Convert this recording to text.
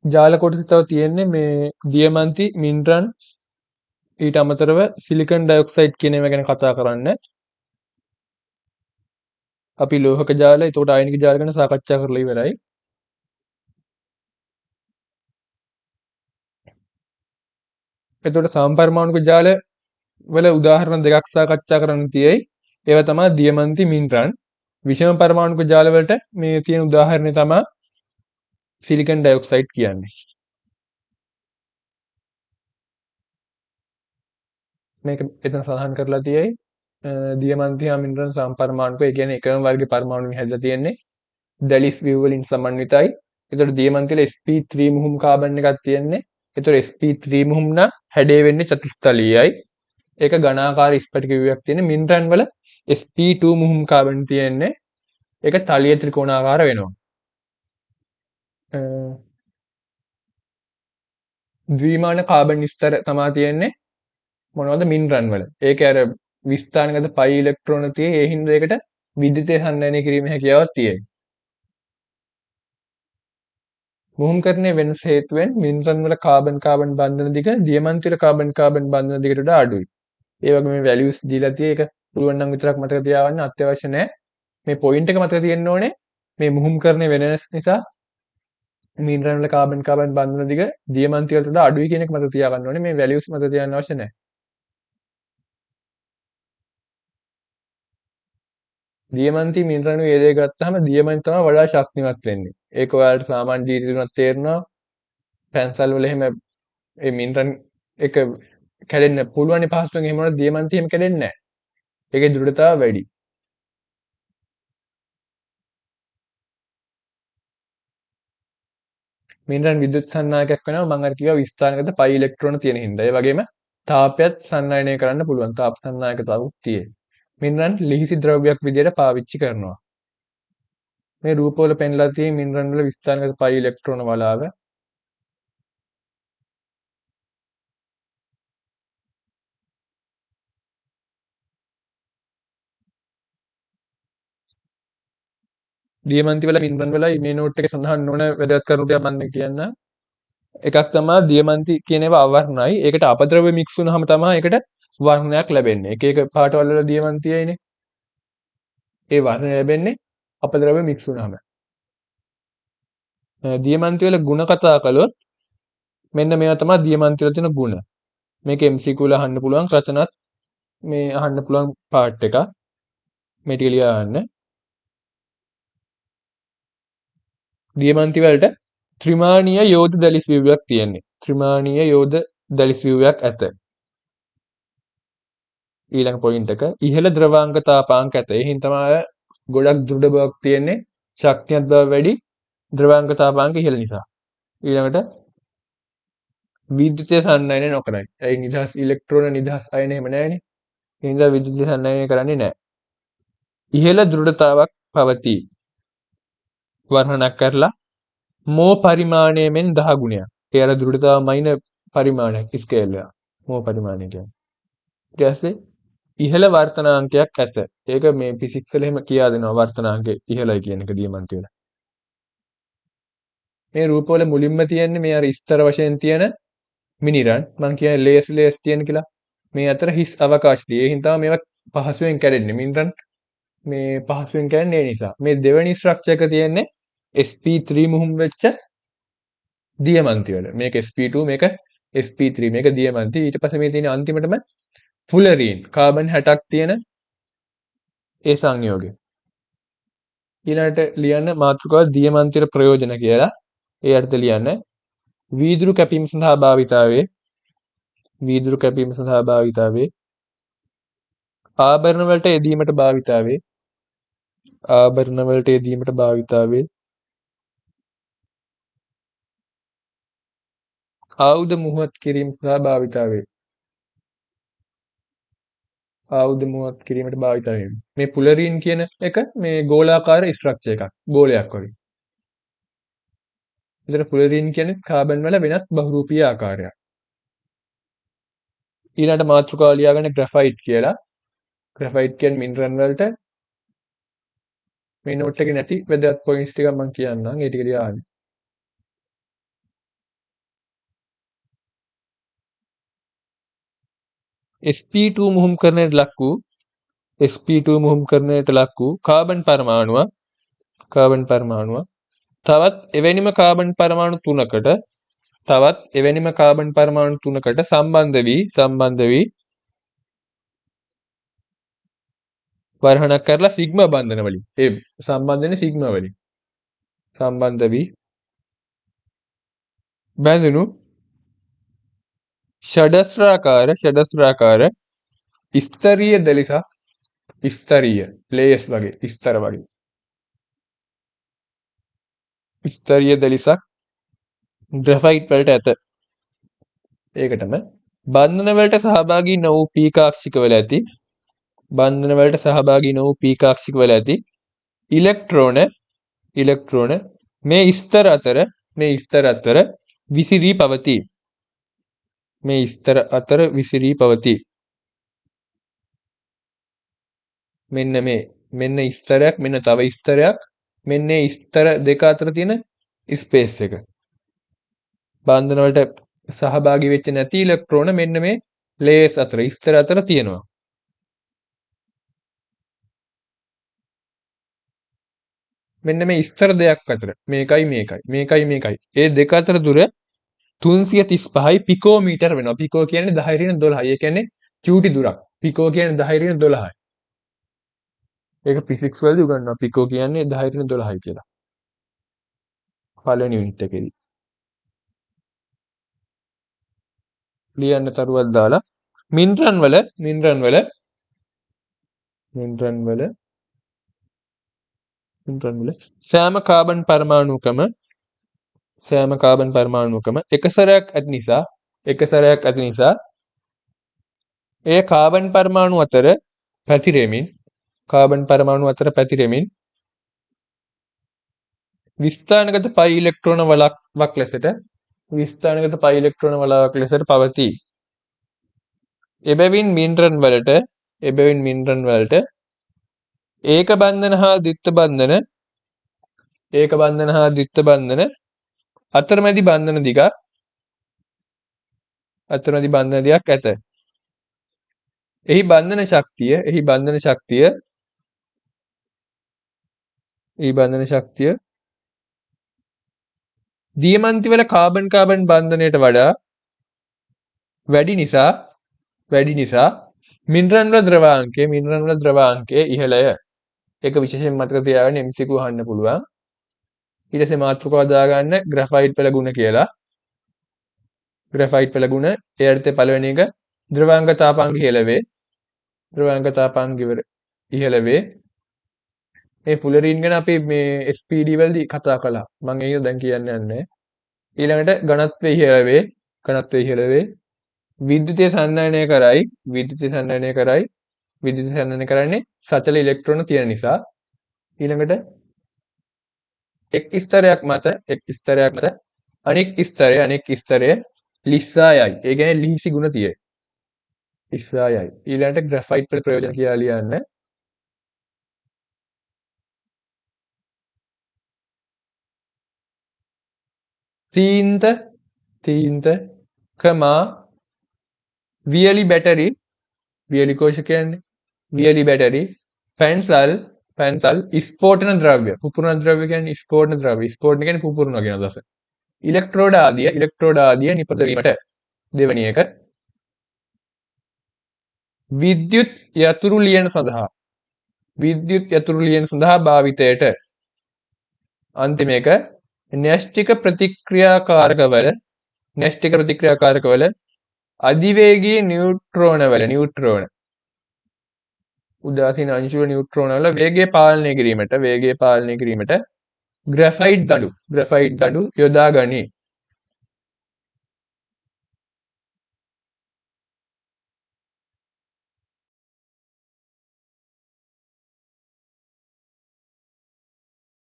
ජාල කොටස තව තියෙන්නේ මේ දියමන්ති, මින්රන් ඊට අමතරව සිලිකන් ඩයොක්සයිඩ් කියන ඒවා ගැන කතා කරන්න. අපි ලෝහක ජාල, එතකොට ආයනික ජාල ගැන සාකච්ඡා කරලා ඉවරයි. එතකොට සමපරමාණුක ජාල වල උදාහරණ දෙකක් සාකච්ඡා කරන්න තියෙයි. ඒවා තමයි දියමන්ති, මින්රන්. විෂම පරමාණුක ජාල වලට මේ තියෙන උදාහරණය තමයි සිලිකන් ඩයොක්සයිඩ් කියන්නේ. මේක එතන සඳහන් කරලා තියෙයි. දියමන්ති හා මින්රන් සමපරමාණුක, ඒ කියන්නේ එකම වර්ගයේ පරමාණුන් හැදලා තියෙන්නේ. දැලිස් වීව් වලින් සමන්විතයි. එතකොට දියමන්ති වල sp3 මුහුම් කාබන් එකක් තියෙන්නේ. එතකොට sp3 මුහුම් නම් හැඩය වෙන්නේ චතුස්තලීයයි. ඒක ඝනාකාර ස්පටික ව්‍යුහයක් තියෙන. මින්රන් වල sp2 මුහුම් කාබන් තියෙන්නේ. ඒක තලීය ත්‍රිකෝණාකාර වෙනවා. ද්විමාන කාබන් ස්තර තමයි තියෙන්නේ මොනවද මින්රන් වල. ඒක අර විස්ථානගත පයි ඉලෙක්ට්‍රෝන තියෙයි. ඒ හින්දා ඒකට විද්‍යුතය සංනයනය කිරීමේ හැකියාවක් තියෙයි. මුහුම්කරණයේ වෙනස හේතුවෙන් මින්රන් වල කාබන් කාබන් බන්ධන දිග දියමන්ති වල කාබන් කාබන් බන්ධන දිගට වඩා අඩුයි. ඒ වගේ මේ වැලියුස් දීලා තියෙයි. ඒක පුළුවන් නම් විතරක් මතක තියාගන්න, අත්‍යවශ්‍ය නැහැ. මේ පොයින්ට් එක මතක තියෙන්න ඕනේ. මේ මුහුම්කරණයේ වෙනස් නිසා මිනරල් වල කාබන් කාබන් බන්ධන දිග දියමන්ති වලට වඩා අඩුයි කියන එක මතක තියාගන්න ඕනේ. මේ වැලියුස් මතක තියාගන්න අවශ්‍ය නැහැ. දියමන්ති මිනරල් මේ දේ ගත්තාම දියමන්ති තමයි වඩා ශක්තිමත් වෙන්නේ. ඒක ඔයාලට සාමාන්‍ය ජීවිතේට තේරෙනවා. පැන්සල් වල එහෙම ඒ මිනරල් එක කැඩෙන්න පුළුවන් පහසුවෙන්. එහෙම වුණා දියමන්ති එහෙම කැඩෙන්නේ නැහැ. ඒකේ දෘಢතාව වැඩි. මිනරල් විද්‍යුත් සන්නායකයක් වෙනවා. මම අර කිව්වා විස්ථානගත පයි ඉලෙක්ට්‍රෝන තියෙන හින්දා. ඒ වගේම තාපයත් සන්නායනය කරන්න පුළුවන්. තාප සන්නායකතාවුත් තියෙයි. මිනරල් ලිහිසි ද්‍රව්‍යයක් විදිහට පාවිච්චි කරනවා. මේ රූපවල පෙන්ලා තියෙන මිනරල් වල විස්ථානගත පයි ඉලෙක්ට්‍රෝන වලාව. දියමන්ති වල මිනරල් වල මේ නෝට් එකේ සඳහන් නොවන වැදගත් කරුණු ටික මම කියන්න. එකක් තමයි දියමන්ති කියන ඒවා අවර්ණයි. ඒකට අපද්‍රව්‍ය මික්ස් වුනහම තමයි ඒකට වර්ණයක් ලැබෙන්නේ. එක එක පාටවල වල දියමන්තියයිනේ. ඒ වර්ණය ලැබෙන්නේ අපද්‍රව්‍ය මික්ස් වුනහම. දියමන්ති වල ಗುಣ කතා කළොත් මෙන්න මේවා තමයි දියමන්ති වල තියෙන ಗುಣ. මේක MCQ වල අහන්න පුළුවන්. රචනත් මේ අහන්න පුළුවන් පාර්ට් එකක්. මේ ටික ලියා ගන්න. දියමන්ති වලට ත්‍රිමාණීය යෝධ දැලිස් ව්‍යුහයක් තියෙන්නේ. ත්‍රිමාණීය යෝධ දැලිස් ව්‍යුහයක් ඇත. ඊළඟ පොයින්ට් එක ඉහළ ද්‍රවාංක තාපාංක ඇත. ඒ හින්දා තමයි ගොඩක් දෘಢ බවක් තියෙන්නේ. ශක්තියක් බව වැඩි, ද්‍රවාංක තාපාංක ඉහළ නිසා. ඊළඟට විද්‍යුතය සන්නයනය නොකරයි. ඒ නිදහස් ඉලෙක්ට්‍රෝන නිදහස් අයන එහෙම නැහැනේ. ඒ හින්දා විද්‍යුතය සන්නයනය කරන්නේ නැහැ. ඉහළ දෘಢතාවක් පවතී. වර්ණනා කරලා මෝ පරිමාණය මෙන් 10 ගුණයක්. ඒ අර දෘಢතාව මයින පරිමාණයක් ස්කේල් එක. මෝ පරිමාණය කියන්නේ. ඊට පස්සේ ඉහළ වර්තනාංකයක් ඇත. ඒක මේ ෆිසික්ස් වල එහෙම කියා දෙනවා වර්තනාංකය ඉහළයි කියන එක දියමන්ති වල. මේ රූපවල මුලින්ම තියෙන්නේ මේ අර ස්තර වශයෙන් තියෙන මිනිරන්. මං කියන්නේ ලේස් තියෙන කියලා. මේ අතර හිස් අවකාශ තියෙයි. ඒ හින්දා මේවා පහසුවෙන් කැඩෙන්නේ. මිනිරන් මේ පහසුවෙන් කැඩෙන්නේ ඒ නිසා. මේ දෙවෙනි ස්ට්‍රක්චර් එක තියෙන්නේ sp3 මුහුම් වෙච්ච දියමන්ති වල. මේක sp2 මේක sp3 මේක දියමන්ති. ඊට පස්සේ මේ තියෙන අන්තිමටම ෆුලරින් කාබන් 60ක් තියෙන ඒ සංයෝගය. ඊළඟට ලියන්න මාතෘකාව දියමන්තිර ප්‍රයෝජන කියලා. ඒ අර්ථ ලියන්න. වීදුරු කැපීම සඳහා භාවිතාවේ ආභරණ වලට යෙදීමට භාවිතාවේ ආයුධ මුහුවත් කිරීම සඳහා භාවිතාවේ මේ පුලරින් කියන එක මේ ගෝලාකාර ස්ට්‍රක්චර් එකක්. ගෝලයක් වගේ. එතන ෆුලරින් කියන්නේ කාබන් වල වෙනත් බහුරූපීය ආකාරයක්. ඊළඟට මාතෘකාව ලියාගන්න ග්‍රැෆයිට් කියලා. ග්‍රැෆයිට් කියන්නේ මිනරල් වලට මේ නෝට් එකේ නැති වැදගත් පොයින්ට්ස් ටිකක් මම කියන්නම්. ඒ ටික ලියාගන්න. sp2 මුහුම් කරණයට ලක් වූ sp2 මුහුම් කරණයට ලක් වූ කාබන් පරමාණුව තවත් එවැනිම කාබන් පරමාණු තුනකට සම්බන්ධ වී වරහණක් කරලා සිග්මා බන්ධන වලින් ඒ සම්බන්ධනේ සිග්මා වලින් සම්බන්ධ වී බැඳුණු ෂඩස්රාකාර ස්තරීය දලිසක් ලේයර්ස් වගේ ස්තරීය දලිසක් ග්‍රැෆයිට් වලට ඇත. ඒකටම බන්ධන වලට සහභාගී නො වූ පීකාක්ෂිකවල ඇති ඉලෙක්ට්‍රෝන මේ ස්තර අතර විසිරී පවතී. මෙන්න ස්තරයක්, මෙන්න තව ස්තරයක්, මෙන්න ස්තර දෙක අතර තියෙන ස්පේස් එක. බන්ධන වලට සහභාගී වෙච්ච නැති ඉලෙක්ට්‍රෝන මෙන්න මේ ලේයර්ස් අතර ස්තර අතර තියෙනවා. මෙන්න මේ ස්තර දෙකක් අතර මේකයි ඒ දෙක අතර දුර 335යි පිකෝමීටර් වෙනවා. පිකෝ කියන්නේ 10^12. ඒ කියන්නේ චූටි දුරක්. පිකෝ කියන්නේ 10^12යි. ඒක ෆිසික්ස් වලදී උගන්වනවා. පිකෝ කියන්නේ 10^12යි කියලා. පළවෙනි යුනිට් එකේදී. ලියන්න තරුවක් දාලා මින්රන් වල සෑම කාබන් පරමාණුකම එක සැරයක් ඇති නිසා එය කාබන් පරමාණු අතර පැතිරෙමින් විස්ථානගත පයි ඉලෙක්ට්‍රෝන වලක් ලෙසට පවතී. එබැවින් මින්රන් වලට ඒක බන්ධන හා ද්විත්ව බන්ධන අතරමැදි බන්ධන දිගක් ඇත. එහි බන්ධන ශක්තිය දියමන්ති වල කාබන් බන්ධනයට වඩා වැඩි නිසා මිනරල් වල ද්‍රවාංකය ඉහළය. ඒක විශේෂයෙන් මතක තියාගන්න MCQ අහන්න පුළුවන්. ඊට පස්සේ මාතෘකාව දාගන්න ග්‍රැෆයිට් වල ගුණ කියලා. ග්‍රැෆයිට් වල ගුණ එයාට පළවෙනි එක ද්‍රවාංක තාපාංක ඉහළ වේ. මේ ෆුලරින් ගැන අපි මේ SPD වලදී කතා කළා. මම ඒක දැන් කියන්න යන්නේ. ඊළඟට ඝනත්වය ඉහළ වේ. විද්‍යුතය සන්නායනය කරන්නේ සචල ඉලෙක්ට්‍රෝන තියෙන නිසා. ඊළඟට එක් ස්තරයක් මත අනෙක් ස්තරය ලිස්සායයි. ඒ කියන්නේ ලිහිසි ගුණ තියෙයි. ලිස්සායයි. ඊළඟට ග්‍රැෆයිට් වල ප්‍රයෝජන කියලා ලියන්න. තීන්ත කමා වියලි බැටරි වියලි බැටරි පැන්සල් ස්ෆෝටන ද්‍රව්‍ය පුපුරන ද්‍රව්‍ය කියන්නේ ස්ෆෝටන කියන්නේ පුපුරනවා කියන අදහස. ඉලෙක්ට්‍රෝඩ ආදිය නිපද වීමට. දෙවැනි එක විද්‍යුත් යතුරු ලියන සඳහා භාවිතයට. අන්තිම එක න්‍යෂ්ටික ප්‍රතික්‍රියාකාරකවල අධිවේගී නියුට්‍රෝන උදාසීන අංශුව නියුට්‍රෝන වල වේගය පාලනය කිරීමට ග්‍රැෆයිට් දඬු යොදා ගනී.